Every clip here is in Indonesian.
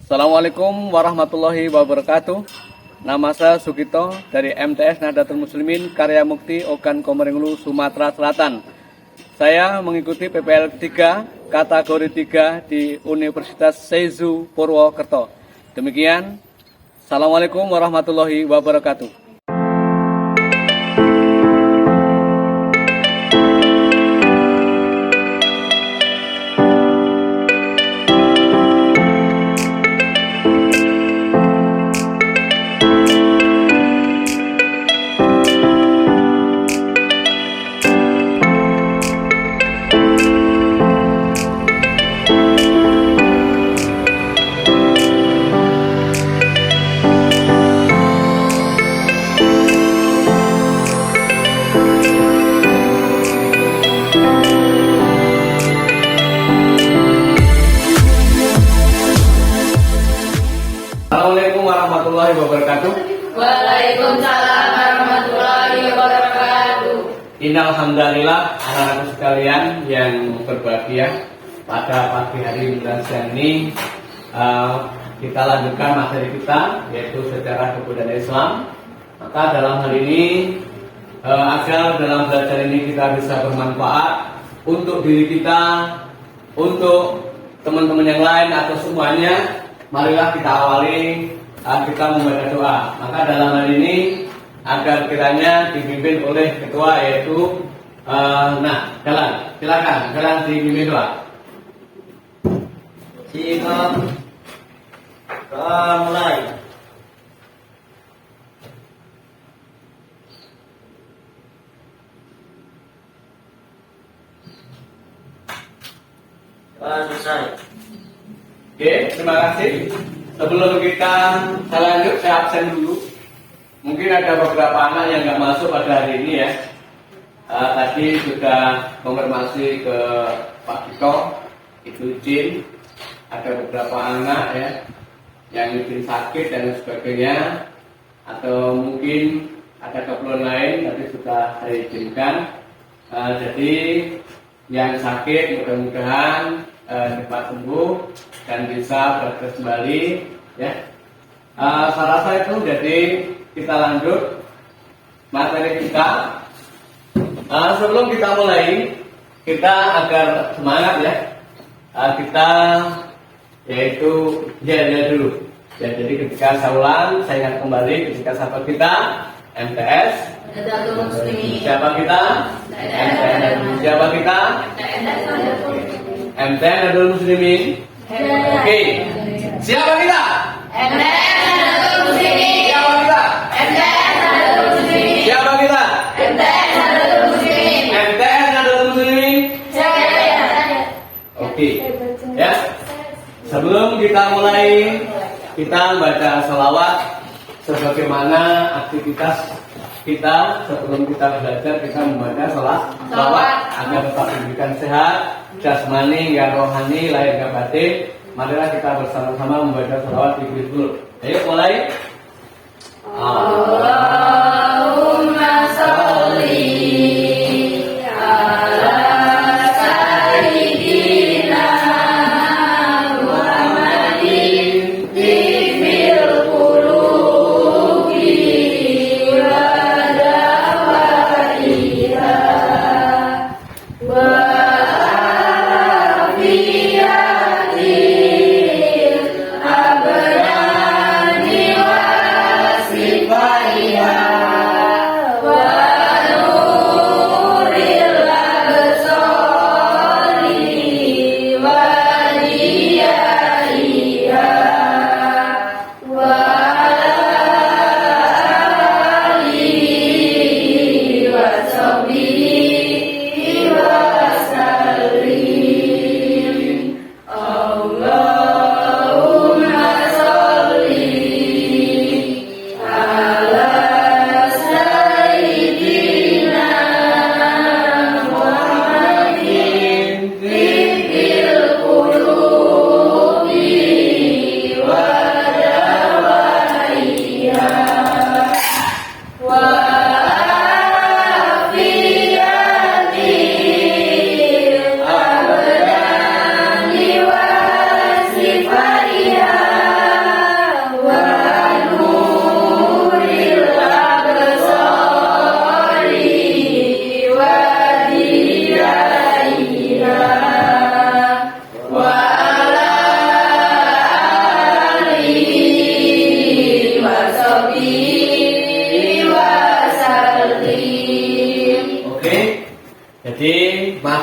Assalamualaikum warahmatullahi wabarakatuh. Nama saya Sugito dari MTS Nahdlatul Muslimin Karya Mukti Ogan Komeringbulu, Sumatera Selatan. Saya mengikuti PPL 3 kategori 3 di Universitas Seizu Purwokerto. Demikian, Assalamualaikum warahmatullahi wabarakatuh. Assalamualaikum warahmatullahi wabarakatuh. Waalaikumsalam warahmatullahi wabarakatuh. Innal hamdalillah, anak-anakku sekalian yang berbahagia, pada pagi hari dan siang ini kita lanjutkan materi kita, yaitu sejarah kebudayaan Islam. Maka dalam hal ini agar dalam belajar ini kita bisa bermanfaat untuk diri kita, untuk teman-teman yang lain atau semuanya, marilah kita awali kita membaca doa. Maka dalam hal ini agar kiranya dipimpin oleh ketua, yaitu silakan dipimpin doa. Siap. Mulai. Selesai. Oke, terima kasih. Sebelum kita lanjut, saya absen dulu. Mungkin ada beberapa anak yang nggak masuk pada hari ini ya. Tadi sudah konfirmasi ke Pak Tito, Ibu Jin. Ada beberapa anak ya yang mungkin sakit dan sebagainya, atau mungkin ada keperluan lain, tapi sudah saya izinkan. Jadi yang sakit mudah-mudahan cepat sembuh dan bisa beraktivitas kembali ya. Saya rasa itu. Jadi kita lanjut materi kita. Sebelum kita mulai, kita agar semangat ya, kita yaitu dulu ya. Jadi ketika saya ulang, saya ingat kembali ketika sahabat kita MTS Nahdlatul Muslimin. siapa kita? Siapa kita? MTS Nahdlatul Muslimin. Oke. Siapa kita? MTS Nahdlatul Muslimin. Siapa kita? MTS Nahdlatul Muslimin. Siapa kita? MTS Nahdlatul Muslimin. MTS Nahdlatul Muslimin. Saya. Oke. Ya. Sebelum kita mulai, kita baca selawat sebagaimana aktivitas kita. Sebelum kita belajar, kita membaca selawat agar tetap diberikan sehat jasmani hingga rohani, lahir hingga batin. Marilah kita bersama-sama membaca selawat dulu. Ayo mulai. Allahumma sholli ala sayyidina Muhammadin tifil qulubi wa dawaiha wa afiyatil abdani wa sifaiha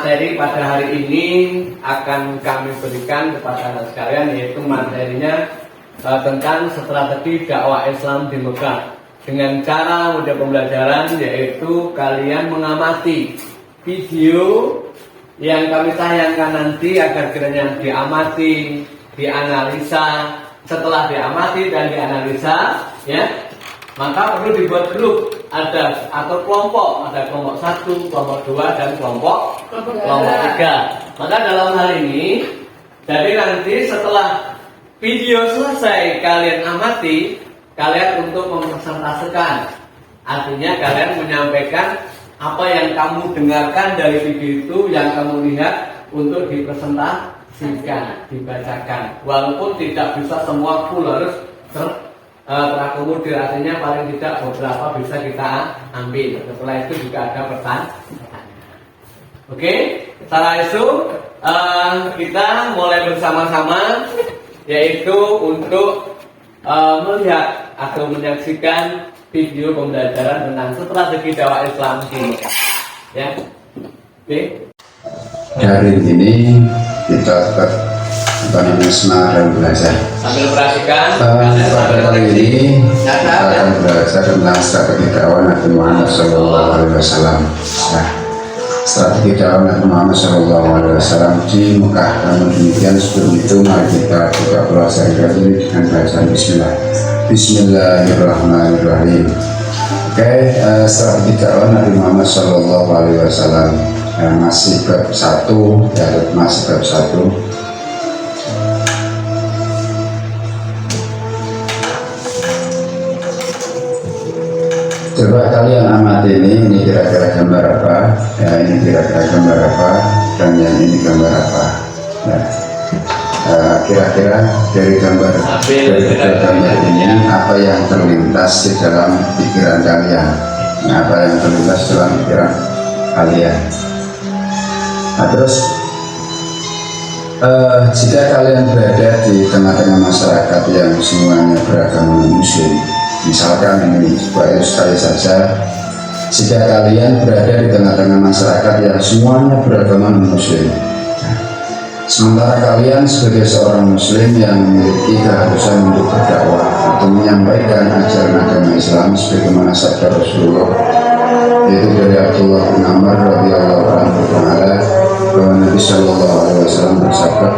materi pada hari ini akan kami berikan kepada anda sekalian, yaitu materinya tentang strategi dakwah Islam di Mekah. Dengan cara model pembelajaran yaitu kalian mengamati video yang kami tayangkan nanti agar kiranya diamati, dianalisa. Setelah diamati dan dianalisa, ya, maka perlu dibuat grup atau kelompok, ada kelompok 1, kelompok 2 dan kelompok 3. Maka dalam hal ini, jadi nanti setelah video selesai kalian amati, kalian untuk mempresentasikan. Artinya kalian menyampaikan apa yang kamu dengarkan dari video itu, yang kamu lihat untuk dipresentasikan, dibacakan. Walaupun tidak bisa semua full harus terakomodir, artinya paling tidak beberapa bisa kita ambil. Setelah itu juga ada pertanyaan. Oke, setelah itu kita mulai bersama-sama, yaitu untuk melihat atau menyaksikan video pembelajaran tentang strategi dakwah Islam di Mekah. Ya, oke. Hari ini kita dan belajar. Sambil perhatikan. Pada kali ini kita akan belajar tentang strategi dakwah Nabi Muhammad SAW. Nah, strategi dakwah Nabi Muhammad SAW di Mekah. Namun demikian sebelum itu mari kita buka belajar ini dengan bacaan Bismillah. Bismillahirrahmanirrahim. Oke, strategi dakwah Nabi Muhammad SAW masih bab 1, ya, masih bab 1. Coba kalian amati ini kira-kira gambar apa? Ya, ini kira-kira gambar apa? Dan yang ini gambar apa? Nah, kira-kira dari gambar ini apa yang terlintas di dalam pikiran kalian? Nah, apa yang terlintas dalam pikiran kalian? Nah, terus jika kalian berada di tengah-tengah masyarakat yang semuanya beragama Muslim, misalkan ini sebuah ilustrasi saja, jika kalian berada di tengah-tengah masyarakat yang semuanya beragama Muslim, sementara kalian sebagai seorang Muslim yang memiliki keharusan untuk berdakwah atau menyampaikan ajaran agama Islam sebagaimana sabda Rasulullah, yaitu dari Abdullah bin Amr radhiyallahu anhu bahwa Nabi Shallallahu Alaihi Wasallam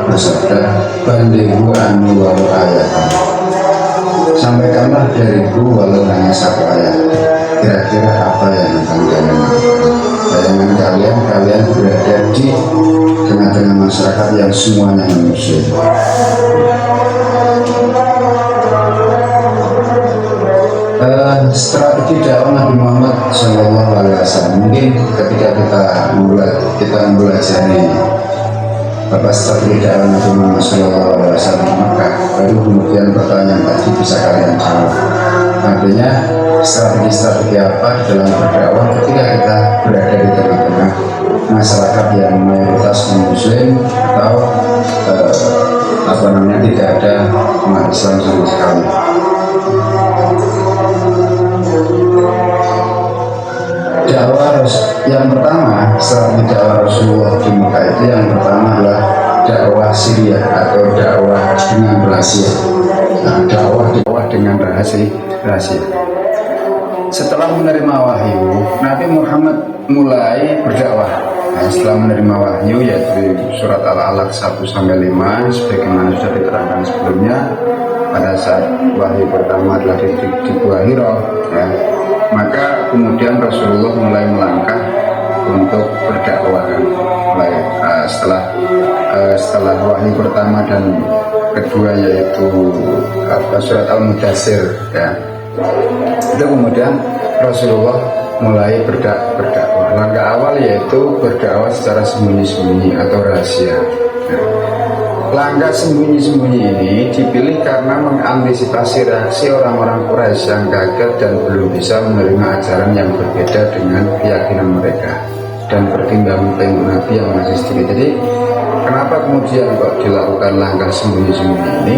bersabda, "Balighu anni walau ayatan." Sampaikanlah dariku walau hanya satu ayat. Kira-kira apa yang akan kalian lakukan? Bayangan kalian berada di tengah-tengah masyarakat yang semuanya Muslim. Strategi dakwah Nabi Muhammad SAW, mungkin ketika kita mempelajari apa strategi dakwah Nabi Muhammad SAW di Mekah, baru kemudian pertanyaan tadi bisa kalian jawab. Artinya strategi apa dalam berdakwah ketika kita berada di tengah-tengah masyarakat yang mayoritas Muslim atau tidak ada umat Islam sama sekali. Dakwah yang pertama, strategi dakwah Rasulullah di Mekah itu yang pertama adalah dakwah Syria atau dakwah dengan rahasia. Nah, dakwah dengan rahasia. Setelah menerima wahyu, Nabi Muhammad mulai berdakwah. Nah, setelah menerima wahyu, yaitu surat Al-Alaq 1-5, sebagaimana sudah diterangkan sebelumnya, pada saat wahyu pertama adalah di Gua Hira, ya, maka kemudian Rasulullah mulai melangkah untuk berdakwah. Setelah wahyu pertama dan kedua, yaitu surat Al-Mudaththir, ya, itu kemudian Rasulullah mulai berdakwah. Langkah awal yaitu berdakwah secara sembunyi-sembunyi atau rahasia. Langkah sembunyi-sembunyi ini dipilih karena mengantisipasi reaksi orang-orang Quraisy yang gagal dan belum bisa menerima ajaran yang berbeda dengan keyakinan mereka dan pertimbangan pengikut Nabi yang masih sedikit. Jadi kenapa kemudian kok dilakukan langkah sembunyi-sembunyi ini?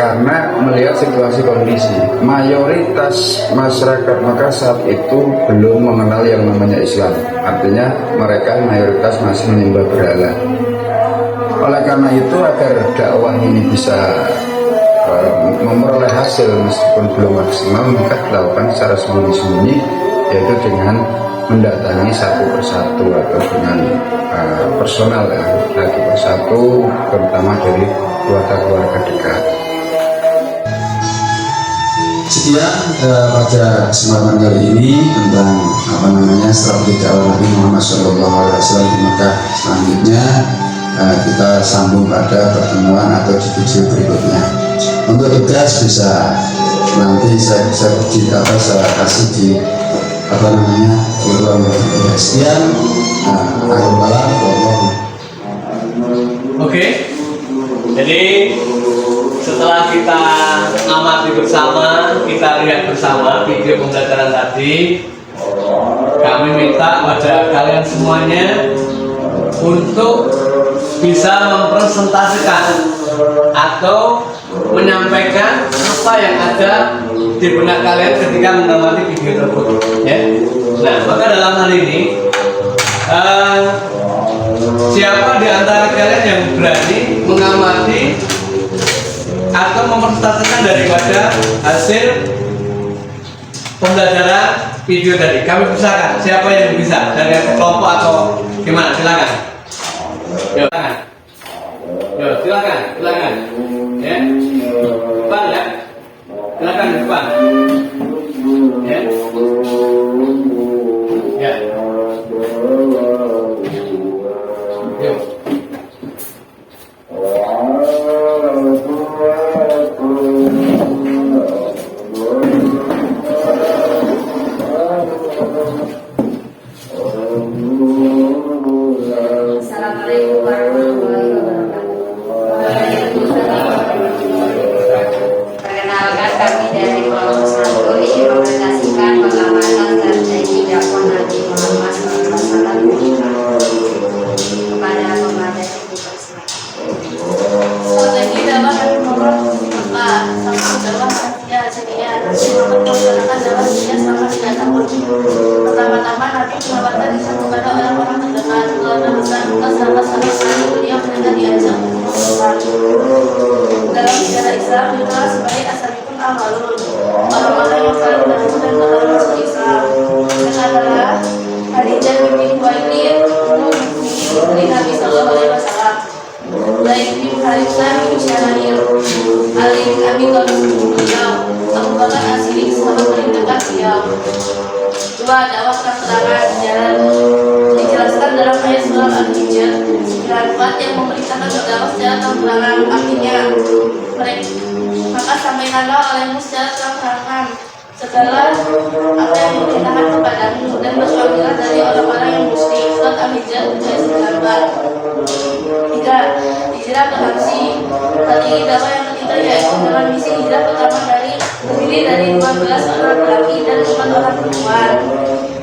karena melihat situasi kondisi mayoritas masyarakat Makassar itu belum mengenal yang namanya Islam, artinya mereka mayoritas masih menyembah berhala. Oleh karena itu agar dakwah ini bisa memperoleh hasil meskipun belum maksimal, maka dilakukan secara sembunyi-sembunyi, yaitu dengan mendatangi satu persatu atau dengan personal ya, satu persatu, terutama dari keluarga-keluarga dekat. Sekian pada kesempatan kali ini tentang strategi dakwah Nabi Muhammad SAW di Mekah. Selanjutnya kita sambung pada pertemuan atau di video berikutnya. Untuk tugas bisa nanti saya kasih di ruang berikutnya. Sekian. Oke. Jadi setelah kita amati bersama, kita lihat bersama video pembelajaran tadi, kami minta pada kalian semuanya untuk bisa mempresentasikan atau menyampaikan apa yang ada di benak kalian ketika mengamati video tersebut, ya. Nah, maka dalam hal ini siapa di antara kalian yang berani mengamati atau mempresentasikan daripada hasil pembelajaran video tadi? Kami persilakan, siapa yang bisa dari kelompok atau gimana? Silakan. Yo, silakan. Ya, depan ya. Silakan di depan. Ya. Ya. Yuk. Assalamualaikum warahmatullahi wabarakatuh. Perkenalkan, kami dari kelompok 1 ingin mempresentasikan pengamatan strategi dakwah Nabi Muhammad SAW kepada pemateri di Palestina. Strategi dakwah Nabi Muhammad satu dakwah Asia Syria. Nabi Muhammad melaksanakan dakwah Syria selama 3 tahun. Pertama-tama Nabi menawarkan Islam kepada orang-orang terdekat, keluarga besar, sahabat sekali beliau mereka diajak untuk Islam. Dalam sejarah Islam dikenal sebagai As-Sabiqun Al-Awwalun, orang-orang yang paling dahulu dan pertama masuk Islam. Yang adalah Khadijah binti Khuwailid, Ummul Mukminin putri Nabi Sallallahu Alaihi Wasallam, Zaid bin Harithah bin Syahrir, Ali bin Abi Thalib beliau, Abu Bakar As-Siddiq sahabat paling dekat beliau. 2. Dakwah terang-terangan jalan dijelaskan dalam ayat surah Al-Hijr 94 yang memerintahkan berdakwah secara terang-terangan, artinya maka sampaikanlah olehmu secara terang-terangan segala apa yang diperintahkan kepadamu dan bersuamilah dari orang-orang yang musyrik. Surat Al-Hijr ayat 94. 3. Hijrah ke Habsyi. Strategi dakwah yang ketiga yaitu dalam misi hijrah pertama terdiri dari 12 orang laki dan 4 orang perempuan.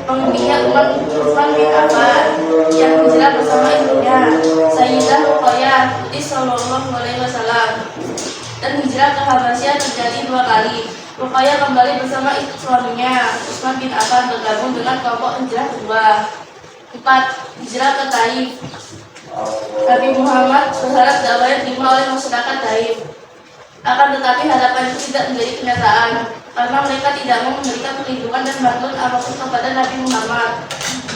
Pemimpinnya Utsman bin Affan yang hijrah bersama ibunya Sayyidah Ruqayyah putri Sallallahu Alaihi Wasallam. Dan hijrah ke Habasyah terjadi 2 kali. Ruqayyah kembali bersama suaminya Utsman bin Affan bergabung dengan kelompok hijrah kedua. 4. Hijrah ke Taif. Nabi Muhammad berharap dakwahnya diterima oleh masyarakat Taif. Akan tetapi harapan itu tidak menjadi kenyataan karena mereka tidak mau memberikan perlindungan dan bantuan apapun kepada Nabi Muhammad.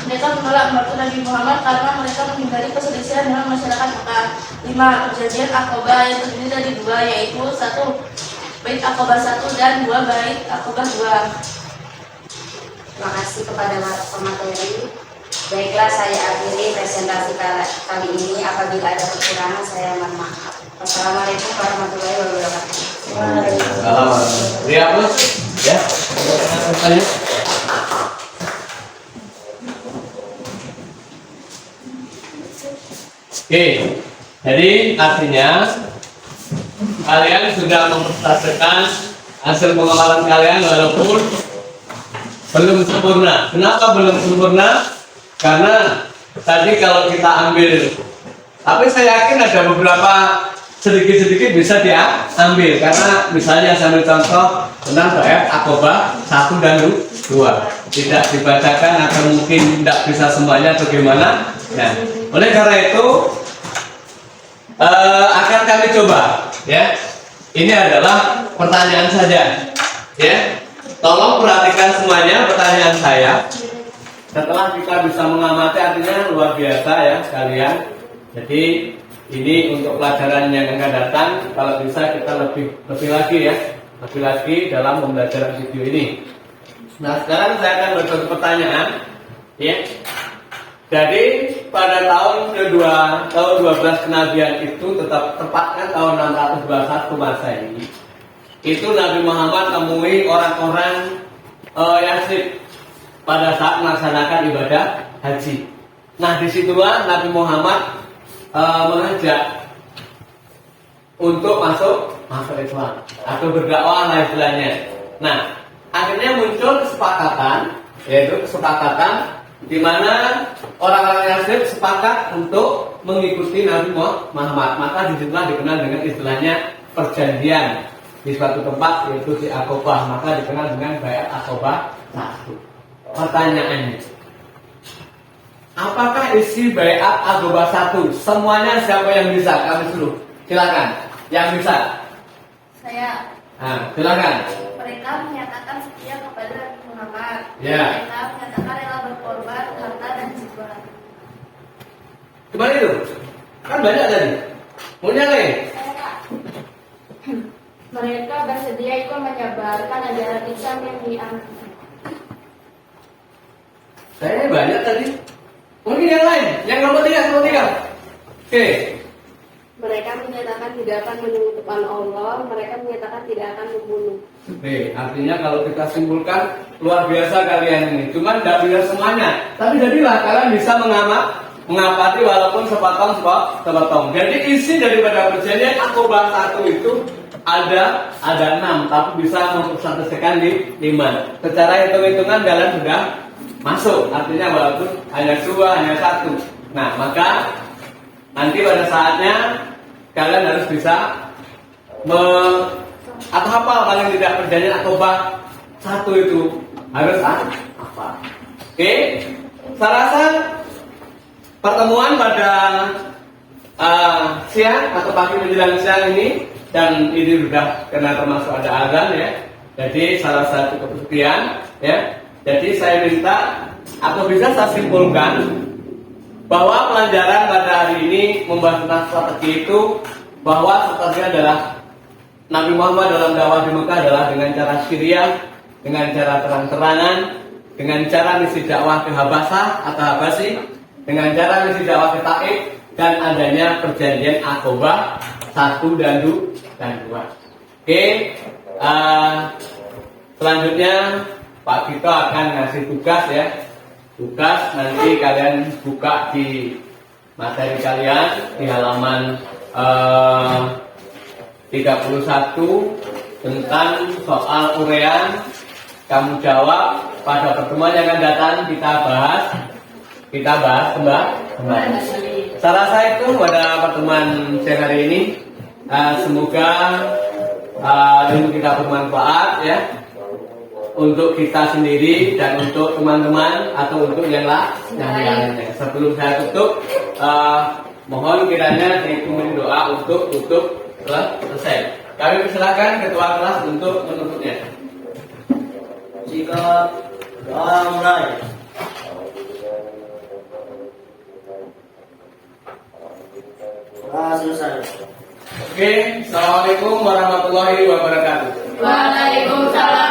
Mereka menolak membantu Nabi Muhammad karena mereka menghindari perselisihan dengan masyarakat Mekah. 5. Perjanjian Aqabah yang terdiri dari 2, yaitu 1. Bait Aqabah 1 dan 2. Bait Aqabah 2. Terima kasih kepada pemateri. Baiklah, saya akhiri presentasi kali ini. Apabila ada kekurangan, saya mohon maaf. Wassalamualaikum warahmatullahi wabarakatuh. Dihapus, ya. Oke, jadi artinya kalian sudah mempresentasikan hasil pengamalan kalian walaupun belum sempurna. Kenapa belum sempurna? Karena tadi kalau kita ambil, tapi saya yakin ada beberapa sedikit-sedikit bisa diambil, karena misalnya saya ambil contoh tentang bait akobah 1 dan 2 tidak dibacakan atau mungkin tidak bisa semuanya atau gimana. Nah, oleh karena itu akan kami coba ya. Ini adalah pertanyaan saja ya. Tolong perhatikan semuanya pertanyaan saya. Setelah kita bisa mengamati, artinya luar biasa ya sekalian. Jadi ini untuk pelajaran yang akan datang, kalau bisa kita lebih lagi ya, lebih lagi dalam pembelajaran video ini. Nah, sekarang saya akan berbagi pertanyaan ya. Jadi pada tahun kedua, tahun 12 kenabian itu tetap tepatnya tahun 621 Masehi. Itu Nabi Muhammad temui orang-orang Yathrib pada saat melaksanakan ibadah haji. Nah, disitulah Nabi Muhammad mengajak untuk masuk Islam atau berdakwah lah istilahnya. Nah, akhirnya muncul kesepakatan, yaitu kesepakatan di mana orang-orang Yathrib sepakat untuk mengikuti Nabi Muhammad. Maka disitulah dikenal dengan istilahnya perjanjian di suatu tempat, yaitu di Aqobah. Maka dikenal dengan Baiat Aqobah 1. Pertanyaannya, apakah isi Baiat Aqobah 1? Semuanya siapa yang bisa? Kami suruh. Silakan. Yang bisa. Saya. Nah, silakan. Mereka menyatakan setia kepada Nabi Muhammad. Ya. Mereka menyatakan rela berkorban harta dan jiwa. Gimana itu? Kan banyak tadi. Punya nih. Mereka bersedia ikut menyebarkan ajaran Islam yang dianut. Saya banyak tadi. Mungkin yang lain. Yang nomor 3. Oke. Mereka menyatakan tidak akan menyekutukan Allah. Mereka menyatakan tidak akan membunuh. Oke, artinya kalau kita simpulkan luar biasa kalian ini. Cuman tidak bisa semuanya. Tapi jadilah kalian bisa mengamati walaupun sepotong. Jadi isi daripada perjanjian Aqobah 1 itu ada 6, tapi bisa mempersatukan di 5. Secara hitung-hitungan kalian sudah masuk. Artinya walaupun hanya 2, hanya 1. Nah, maka nanti pada saatnya kalian harus bisa atau hafal paling tidak perjanjian Aqobah 1 itu harus hafal. Oke, saya rasa pertemuan pada siang atau pagi menjelang siang ini, dan ini sudah kena termasuk ada azan ya. Jadi salah satu kesekian ya. Jadi saya minta atau bisa saya simpulkan bahwa pelajaran pada hari ini membahas tentang strategi itu, bahwa strategi adalah Nabi Muhammad dalam dakwah di Mekah adalah dengan cara syiriah, dengan cara terang-terangan, dengan cara misi dakwah ke Habasah atau Habasi, dengan cara misi dakwah ke Taif, dan adanya perjanjian Aqobah 1 dan 2. Oke, selanjutnya Pak Gito akan ngasih tugas ya. Tugas nanti kalian buka di materi kalian di halaman 31 tentang soal urean. Kamu jawab. Pada pertemuan yang akan datang kita bahas kembali. Saya rasa itu pada pertemuan siang hari ini. Semoga ilmu kita bermanfaat ya, untuk kita sendiri dan untuk teman-teman atau untuk yang lainnya. Sebelum saya tutup, mohon kiranya diikuti doa untuk tutup selesai. Kami persilakan ketua kelas untuk menutupnya. Jika doa mulai. Selesai. Oke, assalamualaikum warahmatullahi wabarakatuh. Waalaikumsalam.